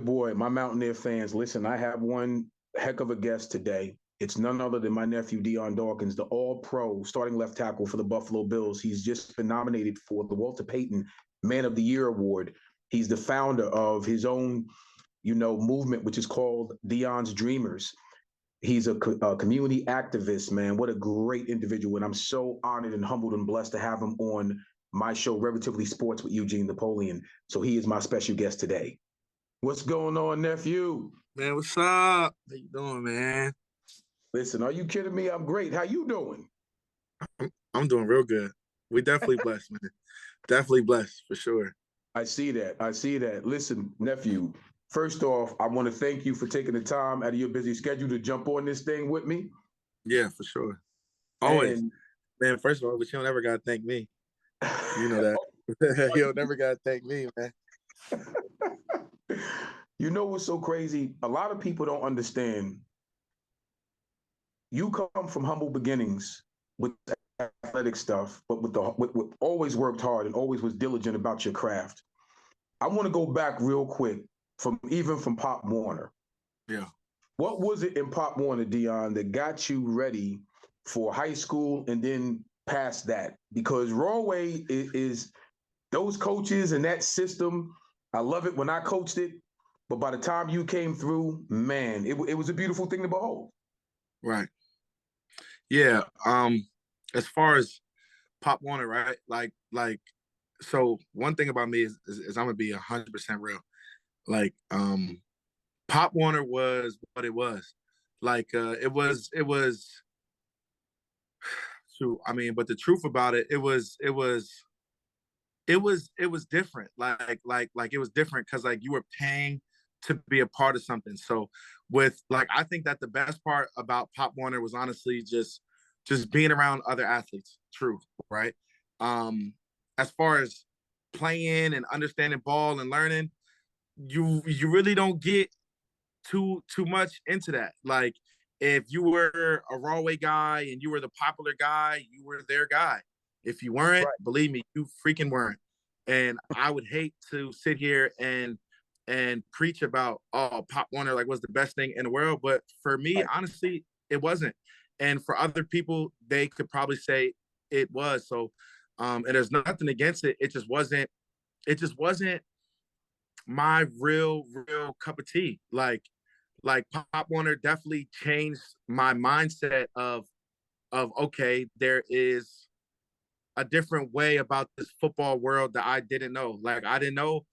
Boy, my Mountaineer fans, listen, I have one heck of a guest today. It's none other than my nephew, Dion Dawkins, the all pro starting left tackle for the Buffalo Bills. He's just been nominated for the Walter Payton Man of the Year Award. He's the founder of his own, movement, which is called Dion's Dreamers. He's a community activist, man. What a great individual. And I'm so honored and humbled and blessed to have him on my show, Relatively Sports with Eugene Napoleon. So he is my special guest today. What's going on, nephew? Man, what's up? How you doing, man? Listen, are you kidding me? I'm great. How you doing? I'm doing real good. We definitely blessed, man. Definitely blessed for sure. I see that. Listen, nephew, first off, I want to thank you for taking the time out of your busy schedule to jump on this thing with me. Yeah, for sure. Always. And, man, first of all, but you don't ever got to thank me. You know that. You don't never got to thank me, man. You know what's so crazy? A lot of people don't understand. You come from humble beginnings with athletic stuff, but with always worked hard and always was diligent about your craft. I want to go back real quick from Pop Warner. Yeah. What was it in Pop Warner, Dion, that got you ready for high school and then past that? Because Rawway is those coaches and that system. I love it when I coached it, but by the time you came through, man, it was a beautiful thing to behold. Right. Yeah. As far as Pop Warner, right? Like, so one thing about me is I'm gonna be 100% real. Like, Pop Warner was what it was. Like, it was. True. I mean, but the truth about it, it was different. Like it was different because like you were paying to be a part of something. So with like, I think that the best part about Pop Warner was honestly just being around other athletes. True, right? As far as playing and understanding ball and learning, you really don't get too much into that. Like if you were a Rawway guy and you were the popular guy, you were their guy. If you weren't, right, believe me, you freaking weren't. And I would hate to sit here and preach about, oh, Pop Warner like was the best thing in the world, but for me, right, honestly, it wasn't. And for other people, they could probably say it was. So, and there's nothing against it. It just wasn't my real cup of tea. Like Pop Warner definitely changed my mindset of okay, there is a different way about this football world that I didn't know. Like I didn't know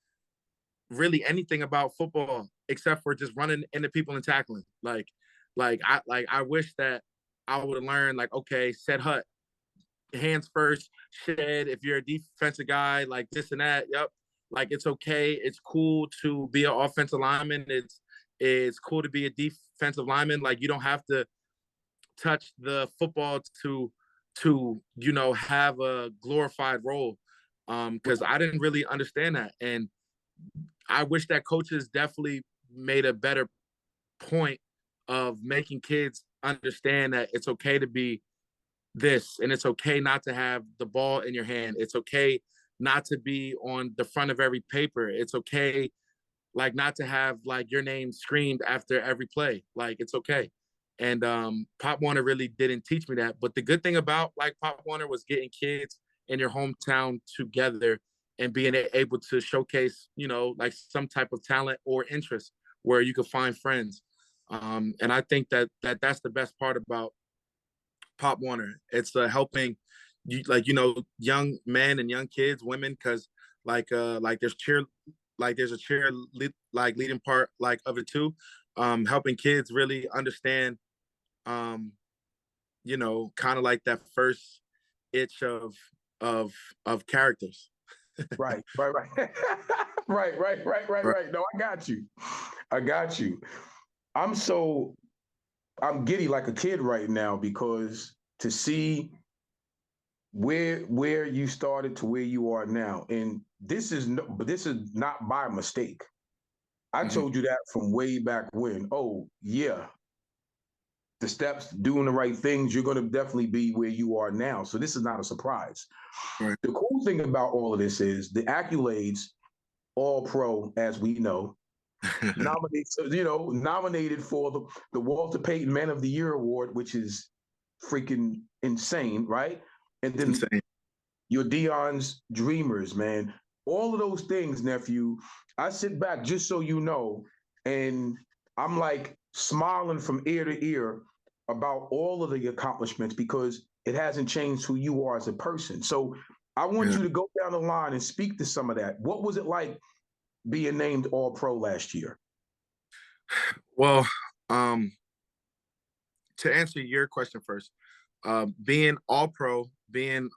really anything about football except for just running into people and tackling. Like I wish that I would have learned like, okay, set hut, hands first, shed. If you're a defensive guy, like this and that. Yep. Like it's okay. It's cool to be an offensive lineman. It's cool to be a defensive lineman. Like you don't have to touch the football to have a glorified role. Because I didn't really understand that. And I wish that coaches definitely made a better point of making kids understand that it's okay to be this and it's okay not to have the ball in your hand. It's okay not to be on the front of every paper. It's okay like not to have like your name screamed after every play. Like it's okay. And Pop Warner really didn't teach me that. But the good thing about like Pop Warner was getting kids in your hometown together and being able to showcase, like some type of talent or interest where you could find friends. And I think that's the best part about Pop Warner. It's helping you, like, young men and young kids, women, because like there's a cheer leading part like of it too, helping kids really understand, kind of like that first itch of characters. Right, right, right. Right. Right. No, I got you. I got you. I'm so I'm giddy like a kid right now because to see where you started to where you are now, and this is not by mistake. I Mhm. told you that from way back when. Oh yeah, the steps, doing the right things, you're going to definitely be where you are now. So this is not a surprise. Right. The cool thing about all of this is the accolades, all pro, as we know, nominated for the Walter Payton Man of the Year award, which is freaking insane, right? And It's then insane. your Dion's Dreamers, man. All of those things, nephew. I sit back just so you know, and I'm like smiling from ear to ear about all of the accomplishments because it hasn't changed who you are as a person. So I want Yeah. you to go down the line and speak to some of that. What was it like being named All Pro last year? Well, um, to answer your question first, being all pro, being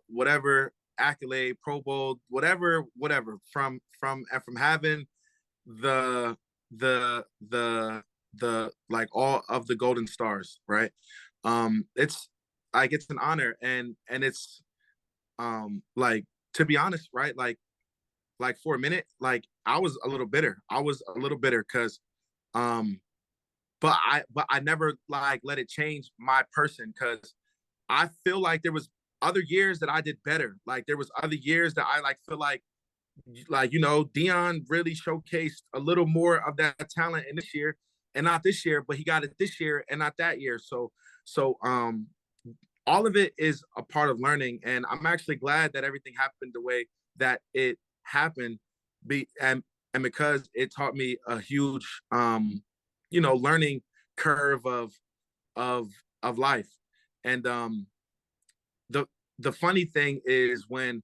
whatever accolade, Pro Bowl, whatever, from having the the the like all of the golden stars, right? It's like it's an honor, and it's like, to be honest, right? Like for a minute, like I was a little bitter. I was a little bitter because um but I never like let it change my person, because I feel like there was other years that I did better. Like there was other years that I like feel like Dion really showcased a little more of that talent in this year, and not this year, but he got it this year and not that year. So all of it is a part of learning, and I'm actually glad that everything happened the way that it happened. Be and because it taught me a huge learning curve of of life. And the the funny thing is, when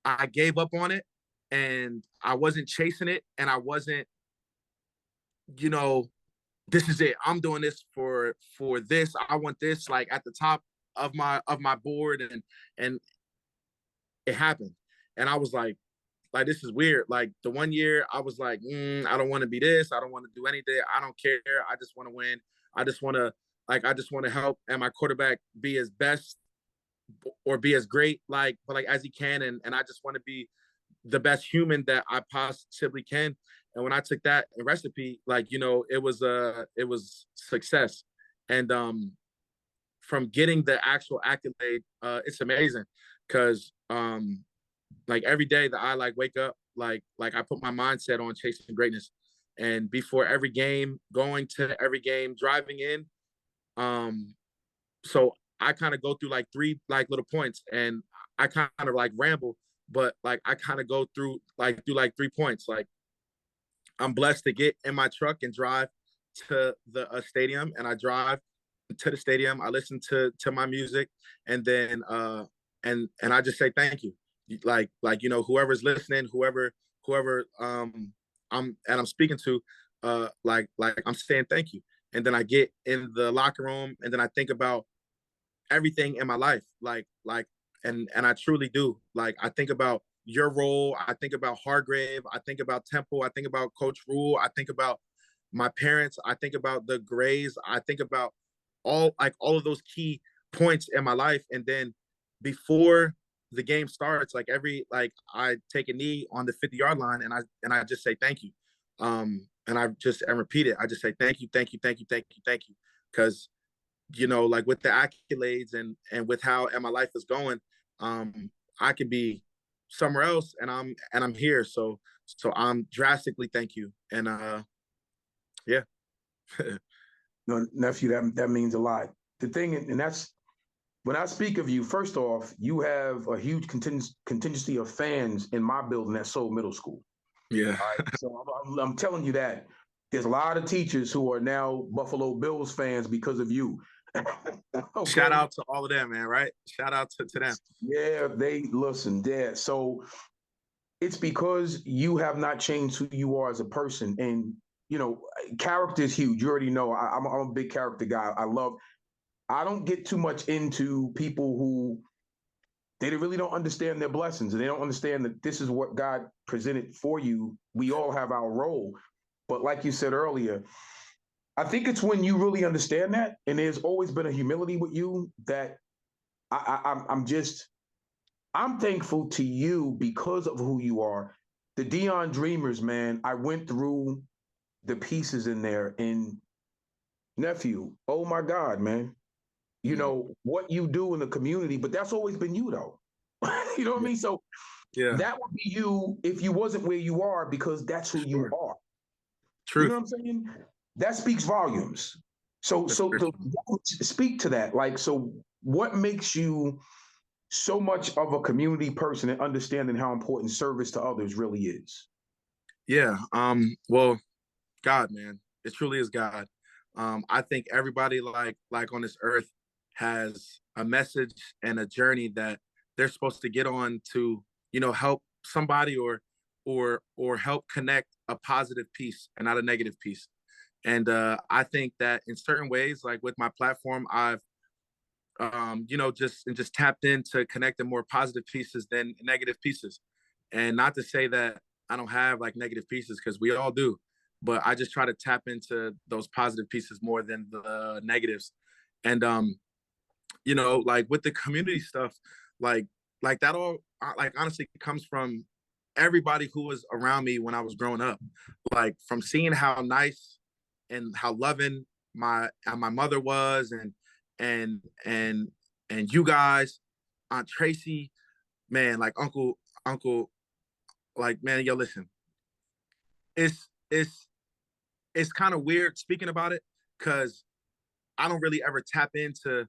I gave up on it and I wasn't chasing it, and I wasn't, you know, this is it. I'm doing this for this. I want this like at the top of my board, and it happened. And I was like this is weird. Like the one year I was like, I don't want to be this. I don't want to do anything. I don't care. I just want to win. I just want to help and my quarterback be his best or be as great but like as he can, and I just want to be the best human that I possibly can. And when I took that recipe, it was success. And from getting the actual accolade, it's amazing because like every day that I like wake up, like I put my mindset on chasing greatness. And before every game, going to every game, driving in, um, so I kind of go through like three like little points, and I kind of like ramble, but like I kind of go through like 3 points. Like I'm blessed to get in my truck and drive to the stadium, and I drive to the stadium. I listen to my music, and then and I just say thank you. Whoever's listening, whoever I'm speaking to, like I'm saying thank you. And then I get in the locker room, and then I think about everything in my life, and I truly do. Like I think about your role, I think about Hargrave, I think about Temple, I think about Coach Rule, I think about my parents, I think about the Grays, I think about all of those key points in my life. And then before the game starts, like I take a knee on the 50-yard line, and I just say thank you. And I repeat it. I just say thank you, thank you, thank you, thank you, thank you. Because like with the accolades and with how my life is going, I could be somewhere else, and I'm here. So I'm drastically thank you. And yeah. No, nephew, that means a lot. The thing, and that's when I speak of you. First off, you have a huge contingency of fans in my building at Seoul Middle School. Yeah. All right, so I'm telling you that there's a lot of teachers who are now Buffalo Bills fans because of you. Shout Okay. out to all of them, man. Right. Shout out to them. Yeah, they listen, yeah. So it's because you have not changed who you are as a person. And, character is huge. You already know I'm a big character guy. I don't get too much into people who They really don't understand their blessings, and they don't understand that this is what God presented for you. We all have our role. But like you said earlier, I think it's when you really understand that, and there's always been a humility with you that I'm thankful to you because of who you are. The Dion Dreamers, man, I went through the pieces in there, and nephew, oh my God, man. You know what you do in the community, but that's always been you though. You know what I mean? So Yeah. that would be you if you wasn't where you are because that's who you are. You Truth. know what I'm saying? That speaks volumes. So speak to that. Like, so what makes you so much of a community person and understanding how important service to others really is? Yeah. Well, God, man, it truly is God. I think everybody like on this earth has a message and a journey that they're supposed to get on to, help somebody or help connect a positive piece and not a negative piece. And I think that in certain ways, like with my platform, I've just tapped into connecting more positive pieces than negative pieces. And not to say that I don't have like negative pieces, because we all do, but I just try to tap into those positive pieces more than the negatives. And like with the community stuff, like that all like honestly comes from everybody who was around me when I was growing up. Like from seeing how nice and how loving my mother was, and and and you guys, Aunt Tracy, man, like uncle, like, man, yo, listen, it's it's it's kind of weird speaking about it because I don't really ever tap into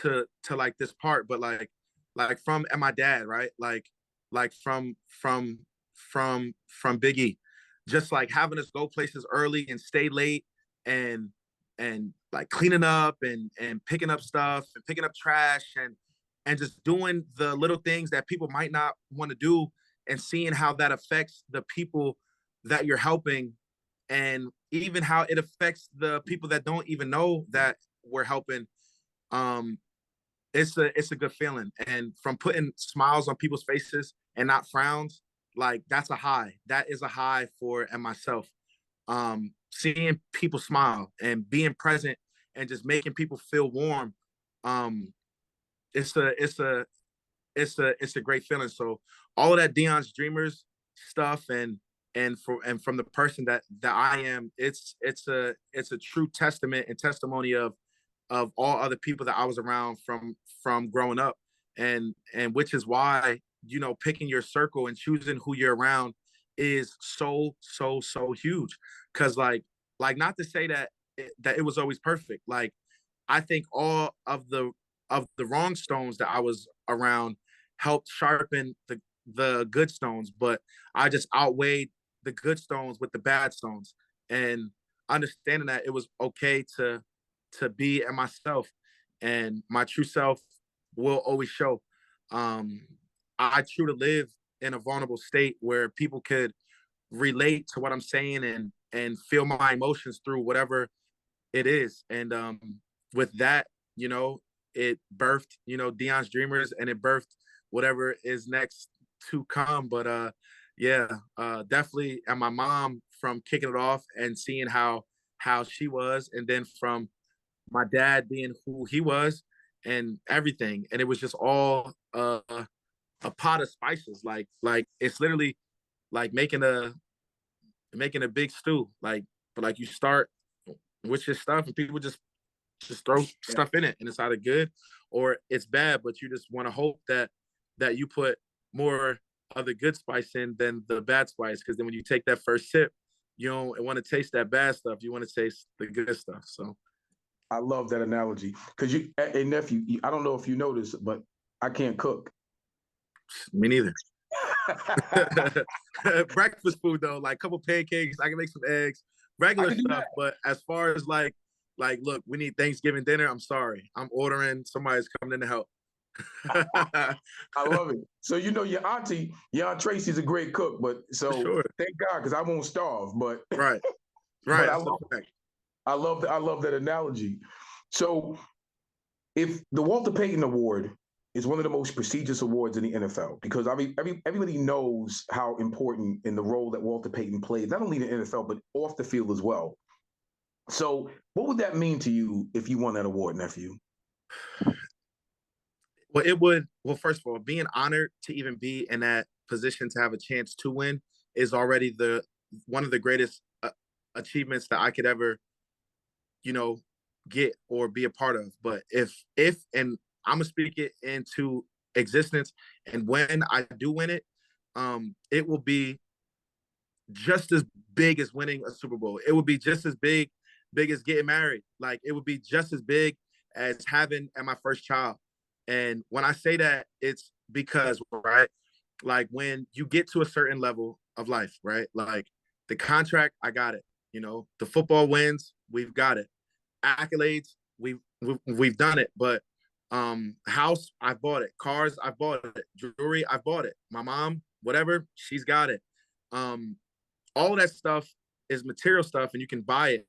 to like this part, but like from and my dad, right? Like from Biggie, just like having us go places early and stay late, and like cleaning up and picking up stuff and picking up trash, and just doing the little things that people might not want to do, and seeing how that affects the people that you're helping, and even how it affects the people that don't even know that we're helping. um it's a good feeling, and from putting smiles on people's faces and not frowns, like that's a high. That is a high for and myself. Seeing people smile and being present and just making people feel warm, um it's a great feeling. So all of that Dion's Dreamers stuff, and from the person that I am, it's a true testament and testimony of all other people that I was around from growing up, and which is why, picking your circle and choosing who you're around is so huge. Because like not to say that it was always perfect. Like I think all of the wrong stones that I was around helped sharpen the good stones, but I just outweighed the good stones with the bad stones, and understanding that it was okay to be at myself, and my true self will always show. Um, I truly live in a vulnerable state where people could relate to what I'm saying, and feel my emotions through whatever it is. And with that, it birthed, Dion's Dreamers, and it birthed whatever is next to come. But yeah, definitely. And my mom, from kicking it off and seeing how she was, and then from my dad being who he was and everything. And it was just all a pot of spices. Like it's literally like making a big stew. But like you start with your stuff, and people just throw stuff in it, and it's either good or it's bad. But you just want to hope that you put more of the good spice in than the bad spice, because then when you take that first sip, you don't want to taste that bad stuff. You want to taste the good stuff. So I love that analogy because a nephew, I don't know if you know this, but I can't cook. me neither. Breakfast food though, like a couple pancakes, I can make some eggs, regular stuff. But as far as look, we need Thanksgiving dinner, I'm sorry, I'm ordering. Somebody's coming in to help. I love it. So your auntie, your Aunt Tracy's a great cook, but so sure. Thank God, because I won't starve. But right, but I love that analogy. So if the Walter Payton Award is one of the most prestigious awards in the NFL because I mean everybody knows how important in the role that Walter Payton played, not only in the NFL but off the field as well. So, what would that mean to you if you won that award, nephew? Well, it would. Well, first of all, being honored to even be in that position to have a chance to win is already the one of the greatest achievements that I could ever, you know, get or be a part of. But if and I'm gonna speak it into existence, and when I do win it, it will be just as big as winning a Super Bowl. It would be just as big as getting married. Like it would be just as big as having my first child. And when I say that, it's because, right, like when you get to a certain level of life, right, like the contract, I got it. The football wins, we've got it. Accolades, we've done it. But house, I bought it. Cars, I bought it. Jewelry, I bought it. My mom, whatever, she's got it. All of that stuff is material stuff, and you can buy it.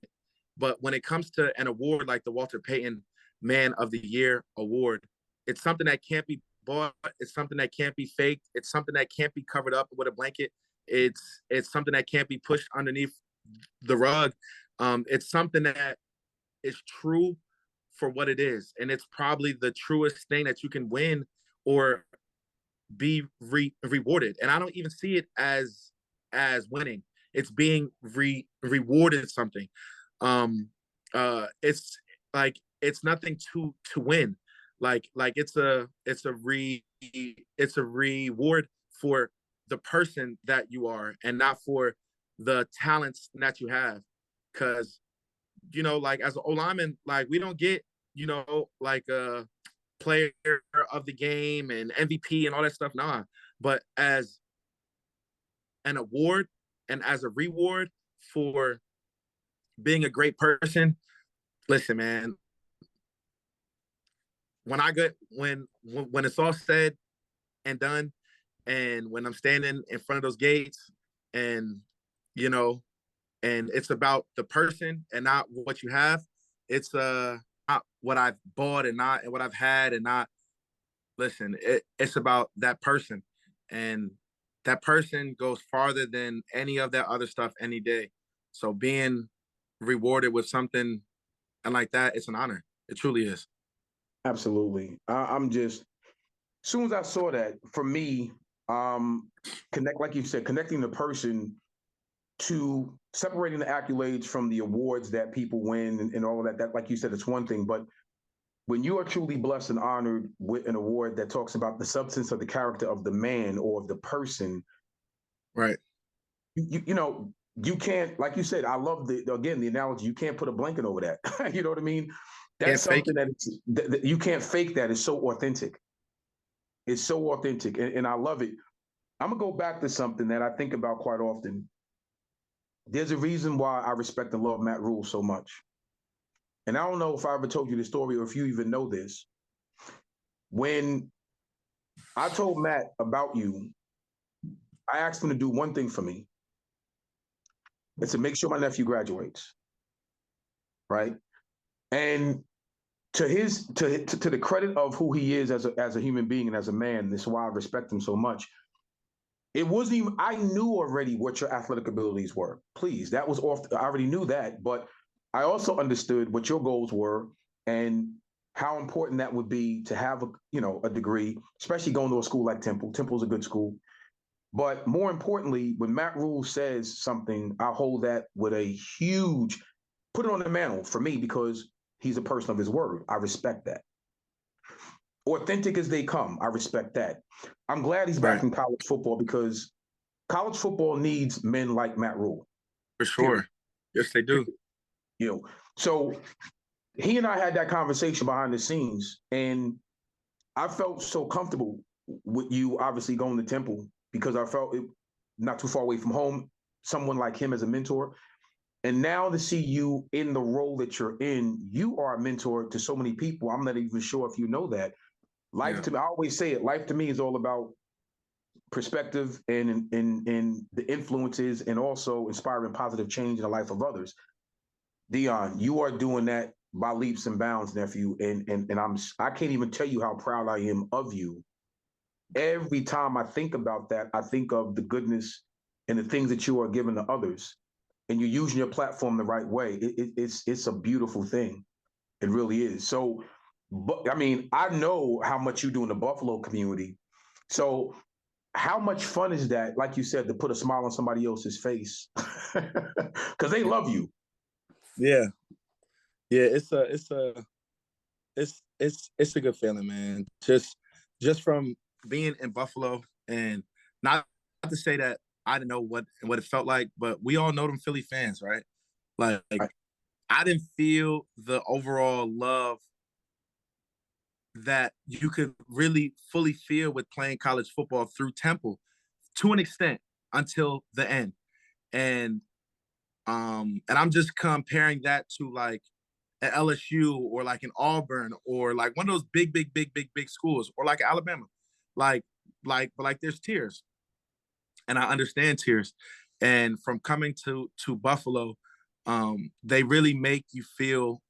But when it comes to an award like the Walter Payton Man of the Year award, it's something that can't be bought. It's something that can't be faked. It's something that can't be covered up with a blanket. It's something that can't be pushed underneath the rug. It's something that is true for what it is, and it's probably the truest thing that you can win or be rewarded. And I don't even see it as winning. It's being rewarded something. It's like it's nothing to win. Like it's a reward for the person that you are and not for the talents that you have. Because like as an O-lineman, like we don't get like a player of the game and MVP and all that stuff. Nah, but as an award and as a reward for being a great person, listen, man, when it's all said and done, and when I'm standing in front of those gates, and and it's about the person and not what you have. It's not what I've bought and not what I've had and not. Listen, it's about that person, and that person goes farther than any of that other stuff any day. So being rewarded with something and like that, it's an honor. It truly is. Absolutely. I'm just, as soon as I saw that, for me, like you said, connecting the person to separating the accolades from the awards that people win and all of that, like you said, it's one thing. But when you are truly blessed and honored with an award that talks about the substance of the character of the man or of the person, right? You can't, like you said, I love the analogy. You can't put a blanket over that. You know what I mean? That's something that you can't fake. That is so authentic. It's so authentic, and I love it. I'm gonna go back to something that I think about quite often. There's a reason why I respect and love Matt Rule so much. And I don't know if I ever told you the story or if you even know this. When I told Matt about you, I asked him to do one thing for me. It's to make sure my nephew graduates. Right. And to the credit of who he is as a human being and as a man, this is why I respect him so much. It wasn't even, I knew already what your athletic abilities were. Please, that was off. I already knew that, but I also understood what your goals were and how important that would be to have a degree, especially going to a school like Temple. Temple's a good school. But more importantly, when Matt Rule says something, I hold that with a huge, put it on the mantle for me because he's a person of his word. I respect that. Authentic as they come, I respect that. I'm glad he's back in college football because college football needs men like Matt Rule. For sure. Period. Yes, they do. So he and I had that conversation behind the scenes, and I felt so comfortable with you obviously going to Temple because I felt it not too far away from home, someone like him as a mentor. And now to see you in the role that you're in, you are a mentor to so many people. I'm not even sure if you know that. Life to me, I always say it, life to me is all about perspective and the influences and also inspiring positive change in the life of others. Dion, you are doing that by leaps and bounds, nephew. And I can't even tell you how proud I am of you. Every time I think about that, I think of the goodness and the things that you are giving to others, and you're using your platform the right way. It's a beautiful thing. It really is. So, but I mean, I know how much you do in the Buffalo community. So, how much fun is that? Like you said, to put a smile on somebody else's face, because they love you. Yeah, yeah. It's a good feeling, man. Just from being in Buffalo, and not to say that I didn't know what it felt like, but we all know them Philly fans, right? Like Right. I didn't feel the overall love that you could really fully feel with playing college football through Temple to an extent until the end. And I'm just comparing that to like an LSU or like an Auburn or like one of those big schools or like Alabama. Like but there's tiers. And I understand tiers. And from coming to Buffalo, they really make you feel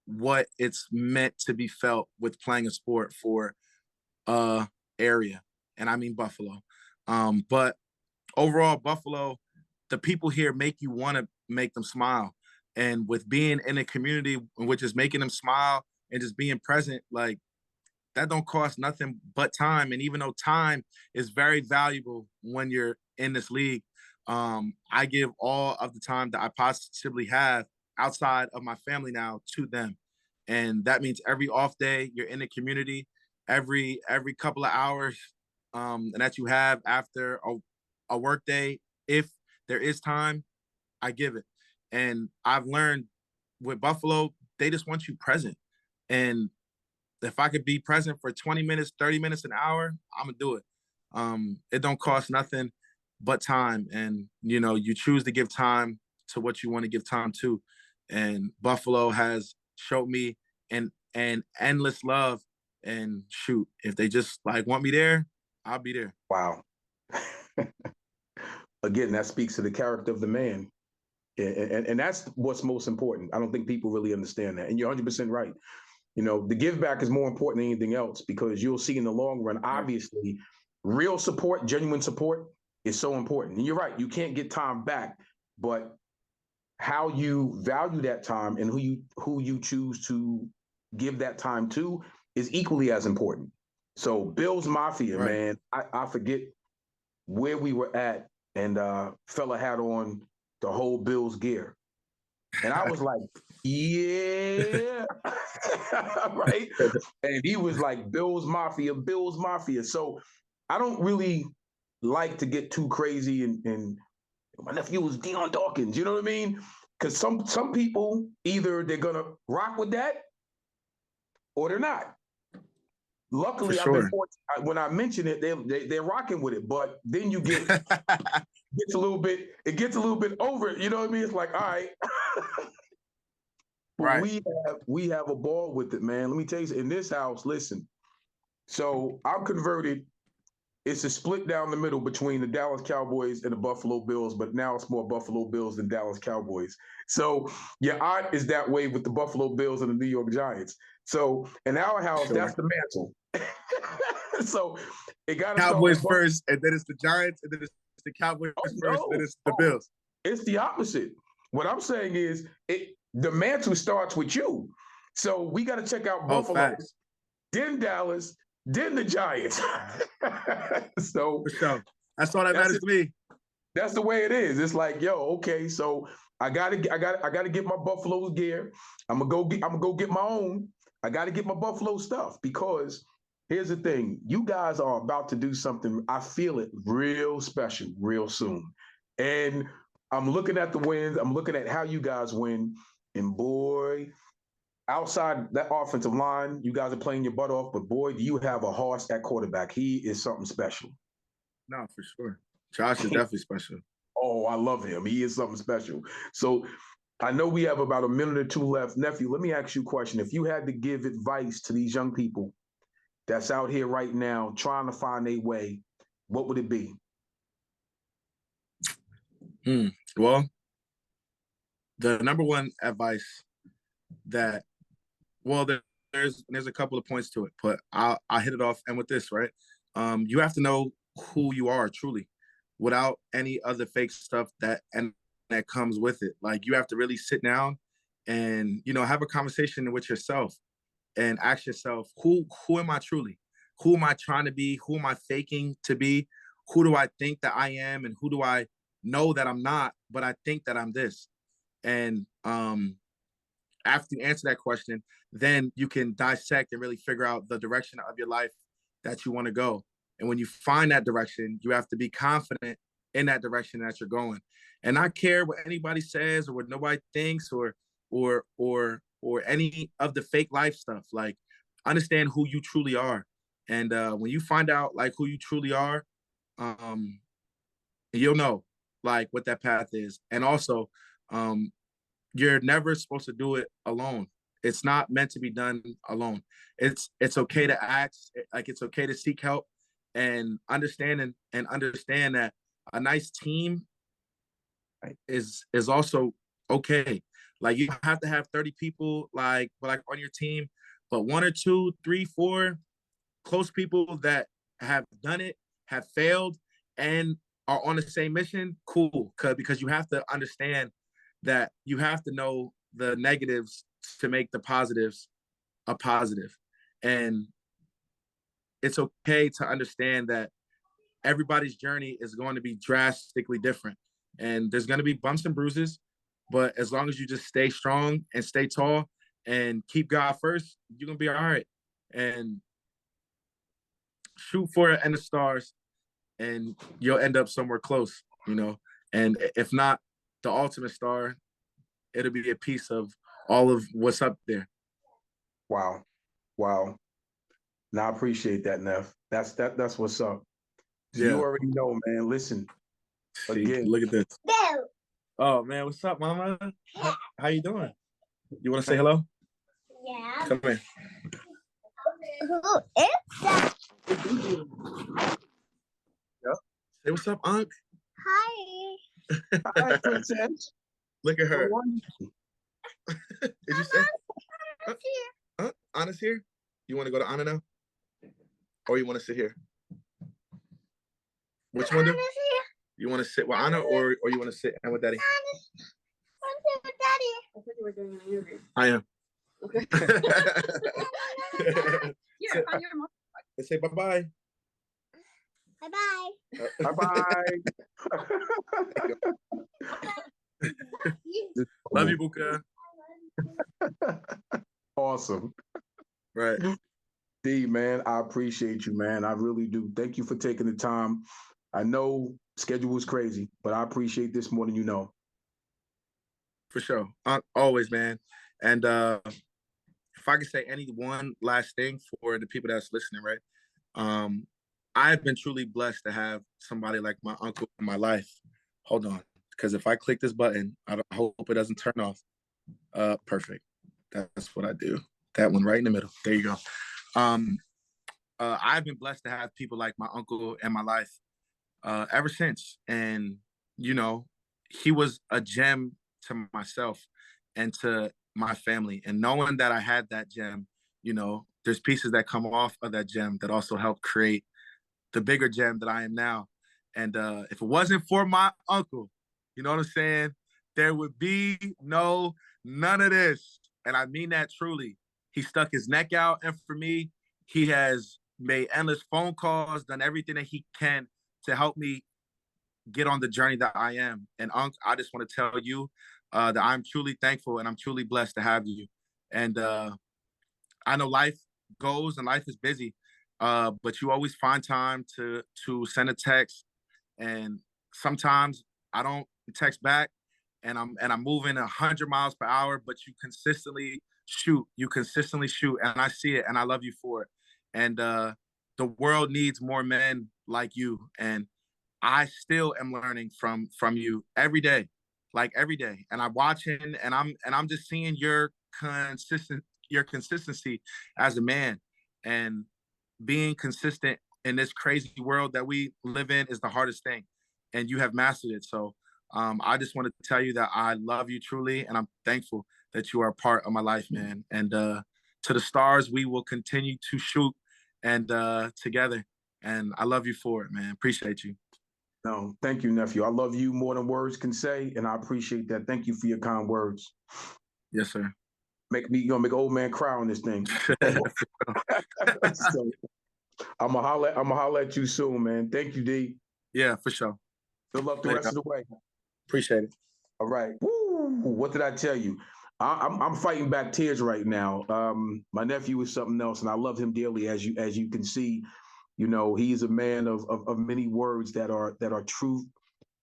what it's meant to be felt with playing a sport for area. And I mean Buffalo. But overall, Buffalo, the people here make you want to make them smile. And with being in a community which is making them smile and just being present, like that don't cost nothing but time. And even though time is very valuable when you're in this league, I give all of the time that I possibly have outside of my family now to them. And that means every off day you're in the community, every couple of hours and that you have after a work day, if there is time, I give it. And I've learned with Buffalo, they just want you present. And if I could be present for 20 minutes, 30 minutes, an hour, I'm gonna do it. It don't cost nothing but time. And you choose to give time to what you want to give time to. And Buffalo has showed me an endless love. And shoot, if they just like want me there, I'll be there. Wow. Again, that speaks to the character of the man. And that's what's most important. I don't think people really understand that. And you're 100% right. The give back is more important than anything else, because you'll see in the long run, obviously, real support, genuine support is so important. And you're right, you can't get time back, but how you value that time and who you choose to give that time to is equally as important. So Bills Mafia, Right. man, I forget where we were at, and fella had on the whole Bills gear. And I was like, yeah, right. And he was like, Bills Mafia, Bills Mafia. So I don't really like to get too crazy, and my nephew was Dion Dawkins. You know what I mean? Because some people, either they're gonna rock with that or they're not. For Luckily, I've been sure. fortunate. When I mention it, they're rocking with it. But then you gets a little bit, it gets a little bit over it. You know what I mean? It's like, all right. But Right. we have a ball with it, man. Let me tell you, in this house, listen. So I'm converted. It's a split down the middle between the Dallas Cowboys and the Buffalo Bills, but now it's more Buffalo Bills than Dallas Cowboys. So your aunt is that way with the Buffalo Bills and the New York Giants. So in our house, Sure. that's the mantle. So it got to start Cowboys with Buffalo. first, and then it's the Giants, and then it's the Cowboys first, and then it's the No, Bills. it's the opposite. What I'm saying is, the mantle starts with you. So we got to check out Oh, Buffalo, facts. then Dallas, then the Giants. So For sure. That's all that that's matters it. to me. That's the way it is. It's like, yo, okay, so I gotta get my Buffalo gear. I'm gonna go get my own. I gotta get my Buffalo stuff, because here's the thing: you guys are about to do something. I feel it real special, real soon. And I'm looking at the wins. I'm looking at how you guys win. And boy, outside that offensive line, you guys are playing your butt off. But boy, do you have a horse at quarterback. He is something special. No, for sure. Josh is definitely special. Oh, I love him. He is something special. So I know we have about a minute or two left. Nephew, let me ask you a question. If you had to give advice to these young people that's out here right now trying to find a way, what would it be? Well, the number one advice that Well, there's a couple of points to it, but I'll hit it off and with this, right? You have to know who you are truly, without any other fake stuff that comes with it. Like you have to really sit down and have a conversation with yourself and ask yourself, who am I truly? Who am I trying to be? Who am I faking to be? Who do I think that I am, and who do I know that I'm not, but I think that I'm this? And after you answer that question, then you can dissect and really figure out the direction of your life that you want to go. And when you find that direction, you have to be confident in that direction that you're going, and not care what anybody says or what nobody thinks or any of the fake life stuff. Like, understand who you truly are, and when you find out like who you truly are, um, you'll know like what that path is. And also, um, you're never supposed to do it alone. It's not meant to be done alone. It's okay to ask, like it's okay to seek help and understand that a nice team is also okay. Like you have to have 30 people like on your team, but one or two, three, four close people that have done it, have failed, and are on the same mission, cool. Because you have to understand that you have to know the negatives to make the positives a positive. And it's okay to understand that everybody's journey is going to be drastically different. And there's going to be bumps and bruises, but as long as you just stay strong and stay tall and keep God first, you're going to be all right. And shoot for it and the stars, and you'll end up somewhere close. And if not the ultimate star, it'll be a piece of all of what's up there. Wow. Wow. Now I appreciate that, Neff. That's what's up. So Yeah. you already know, man. Listen, See, again. look at this. Oh man, what's up, Mama? How you doing? You want to say hello? Yeah. Come here. Who is that? Yeah. Say what's up, Unc. Hi. Hi, princess. Look at her. Did you say? Anna's here. Anna's here? You want to go to Anna now? Or you want to sit here? Which one do? Anna's here. You want to sit with Anna or you want to sit and with Daddy? Want to sit with Daddy. I thought you were doing an interview. I am. Okay. Here, on your mom. Let's say bye-bye. Bye-bye. Bye-bye. Love you, Buka. Awesome. Right. D, man, I appreciate you, man. I really do. Thank you for taking the time. I know schedule was crazy, but I appreciate this more than you know. For sure. Always, man. And if I could say any one last thing for the people that's listening, right? I've been truly blessed to have somebody like my uncle in my life. Hold on, because if I click this button, I hope it doesn't turn off. Perfect. That's what I do. That one right in the middle. There you go. I've been blessed to have people like my uncle in my life ever since. And, he was a gem to myself and to my family. And knowing that I had that gem, there's pieces that come off of that gem that also help create the bigger gem that I am now. And if it wasn't for my uncle, you know what I'm saying? There would be none of this. And I mean that truly. He stuck his neck out. And for me, he has made endless phone calls, done everything that he can to help me get on the journey that I am. And Unc, I just want to tell you that I'm truly thankful and I'm truly blessed to have you. And I know life goes and life is busy, but you always find time to send a text. And sometimes I don't text back, and I'm moving 100 miles per hour, but you consistently shoot, and I see it, and I love you for it. And the world needs more men like you, and I still am learning from you every day, like every day. And I'm watching, and I'm just seeing your consistency as a man, and being consistent in this crazy world that we live in is the hardest thing, and you have mastered it. So I just want to tell you that I love you truly, and I'm thankful that you are a part of my life, man. And to the stars we will continue to shoot and together. And I love you for it, man. Appreciate you. No, thank you, nephew. I love you more than words can say, and I appreciate that. Thank you for your kind words. Yes, sir. You're gonna make an old man cry on this thing. So, I'm gonna holler at you soon, man. Thank you, D. Yeah, for sure. Good luck the rest of the way. Appreciate it. All right. Woo! What did I tell you? I'm fighting back tears right now. My nephew is something else, and I love him dearly, as you can see. You know, he is a man of many words that are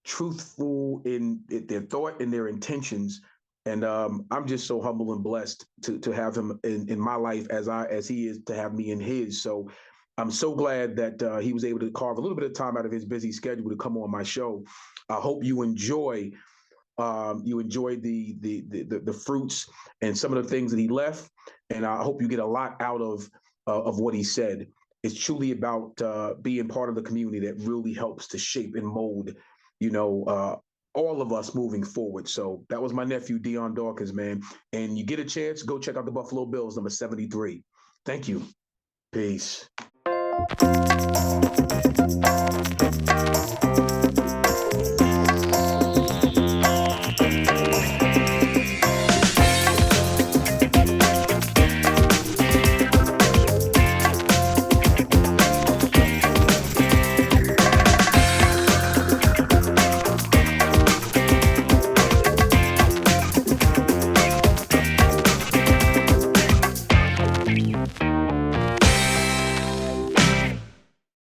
truthful in their thought and their intentions. And I'm just so humble and blessed to have him in my life as he is to have me in his. So I'm so glad that he was able to carve a little bit of time out of his busy schedule to come on my show. I hope you enjoy the fruits and some of the things that he left, and I hope you get a lot out of what he said. It's truly about being part of the community that really helps to shape and mold, all of us moving forward. So that was my nephew, Dion Dawkins, man. And you get a chance, go check out the Buffalo Bills, number 73. Thank you. Peace.